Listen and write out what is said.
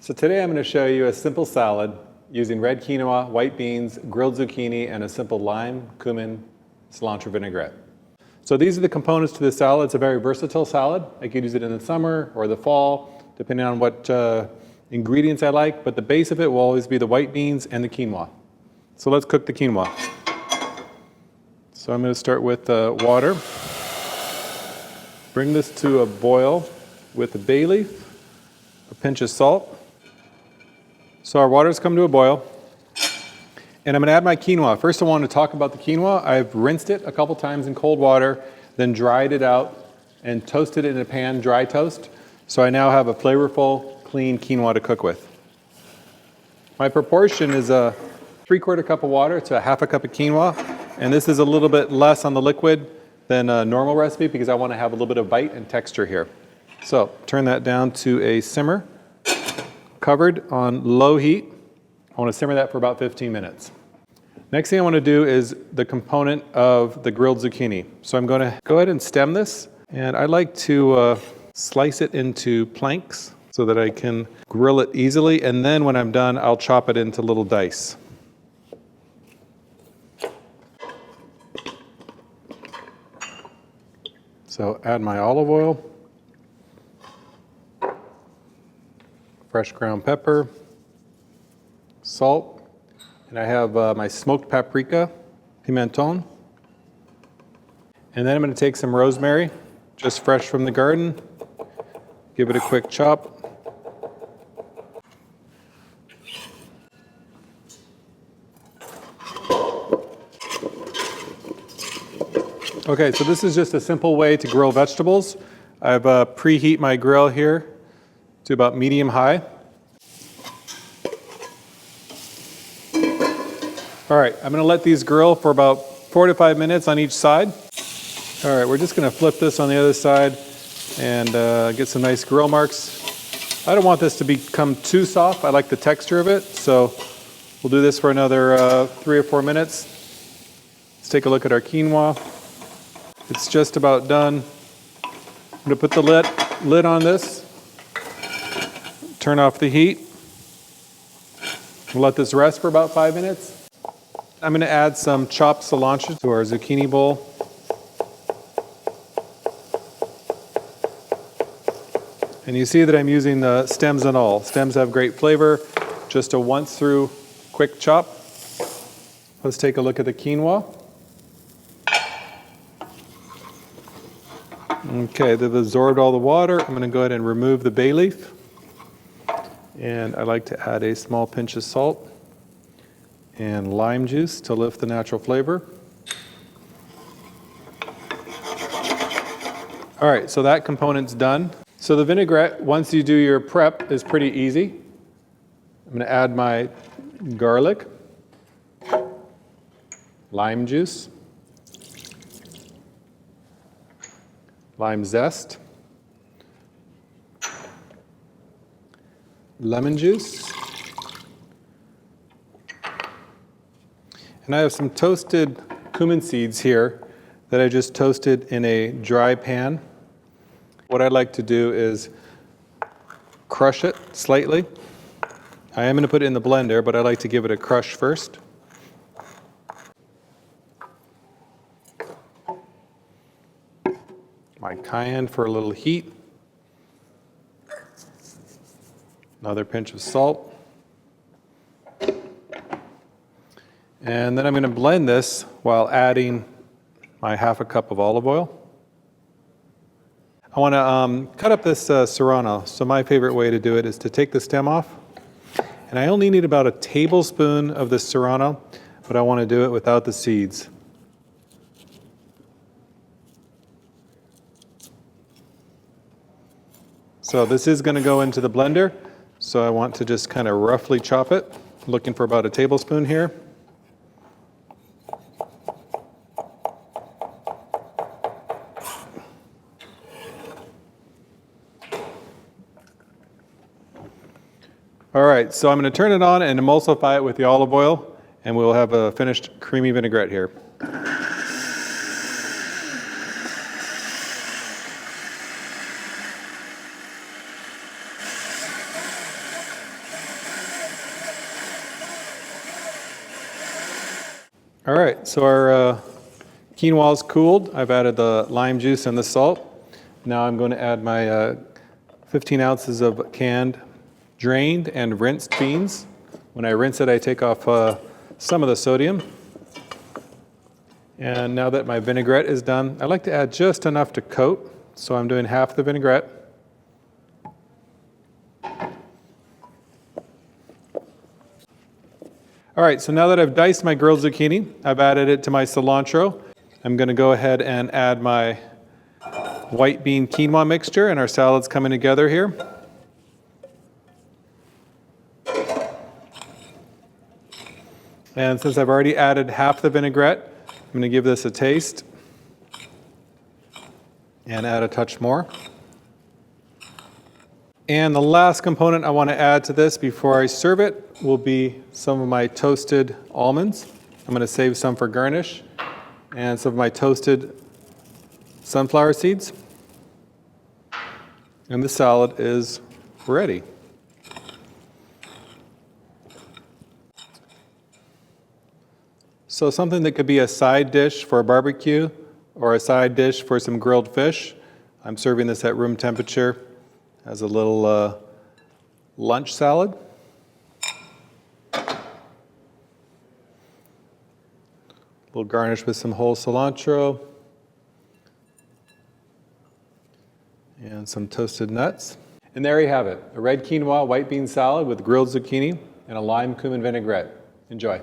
So today I'm going to show you a simple salad using red quinoa, white beans, grilled zucchini, and a simple lime, cumin, cilantro vinaigrette. So these are the components to the salad. It's a very versatile salad. I could use it in the summer or the fall, depending on what ingredients I like, but the base of it will always be the white beans and the quinoa. So let's cook the quinoa. So I'm going to start with water. Bring this to a boil with a bay leaf, a pinch of salt. So our water's come to a boil, and I'm going to add my quinoa. First I want to talk about the quinoa. I've rinsed it a couple times in cold water, then dried it out and toasted it in a pan, dry toast. So I now have a flavorful, clean quinoa to cook with. My proportion is a 3/4 cup of water to a 1/2 cup of quinoa, and this is a little bit less on the liquid than a normal recipe because I want to have a little bit of bite and texture here. So turn that down to a simmer. Covered on low heat. I want to simmer that for about 15 minutes. Next thing I want to do is the component of the grilled zucchini. So I'm going to go ahead and stem this, and I like to slice it into planks so that I can grill it easily, and then when I'm done I'll chop it into little dice. So add my olive oil, fresh ground pepper, salt, and I have my smoked paprika, pimenton. And then I'm going to take some rosemary, just fresh from the garden, give it a quick chop. Okay, so this is just a simple way to grill vegetables. I've preheat my grill here to about medium high. All right, I'm going to let these grill for about 4 to 5 minutes on each side. All right, we're just going to flip this on the other side and get some nice grill marks. I don't want this to become too soft. I like the texture of it, so we'll do this for another 3 or 4 minutes. Let's take a look at our quinoa. It's just about done. I'm going to put the lid on this. Turn off the heat. We'll let this rest for about 5 minutes. I'm going to add some chopped cilantro to our zucchini bowl. And you see that I'm using the stems and all. Stems have great flavor. Just a once through quick chop. Let's take a look at the quinoa. Okay, they've absorbed all the water. I'm going to go ahead and remove the bay leaf. And I like to add a small pinch of salt and lime juice to lift the natural flavor. All right, so that component's done. So the vinaigrette, once you do your prep, is pretty easy. I'm going to add my garlic, lime juice, lime zest, lemon juice, and I have some toasted cumin seeds here that I just toasted in a dry pan. What I'd like to do is crush it slightly. I am going to put it in the blender, but I like to give it a crush first. My cayenne for a little heat. Another pinch of salt. And then I'm going to blend this while adding my 1/2 cup of olive oil. I want to cut up this serrano. So my favorite way to do it is to take the stem off. And I only need about a tablespoon of this serrano, but I want to do it without the seeds. So this is going to go into the blender. So I want to just kind of roughly chop it. Looking for about a tablespoon here. All right, so I'm going to turn it on and emulsify it with the olive oil, and we'll have a finished creamy vinaigrette here. All right, so our quinoa is cooled. I've added the lime juice and the salt. Now I'm going to add my 15 ounces of canned, drained, and rinsed beans. When I rinse it, I take off some of the sodium. And now that my vinaigrette is done, I like to add just enough to coat. So I'm doing half the vinaigrette. All right, so now that I've diced my grilled zucchini, I've added it to my cilantro. I'm going to go ahead and add my white bean quinoa mixture, and our salad's coming together here. And since I've already added half the vinaigrette, I'm going to give this a taste and add a touch more. And the last component I want to add to this before I serve it will be some of my toasted almonds. I'm going to save some for garnish, and some of my toasted sunflower seeds. And the salad is ready. So something that could be a side dish for a barbecue or a side dish for some grilled fish. I'm serving this at room temperature as a little lunch salad. A little garnish with some whole cilantro and some toasted nuts. And there you have it, a red quinoa white bean salad with grilled zucchini and a lime cumin vinaigrette. Enjoy.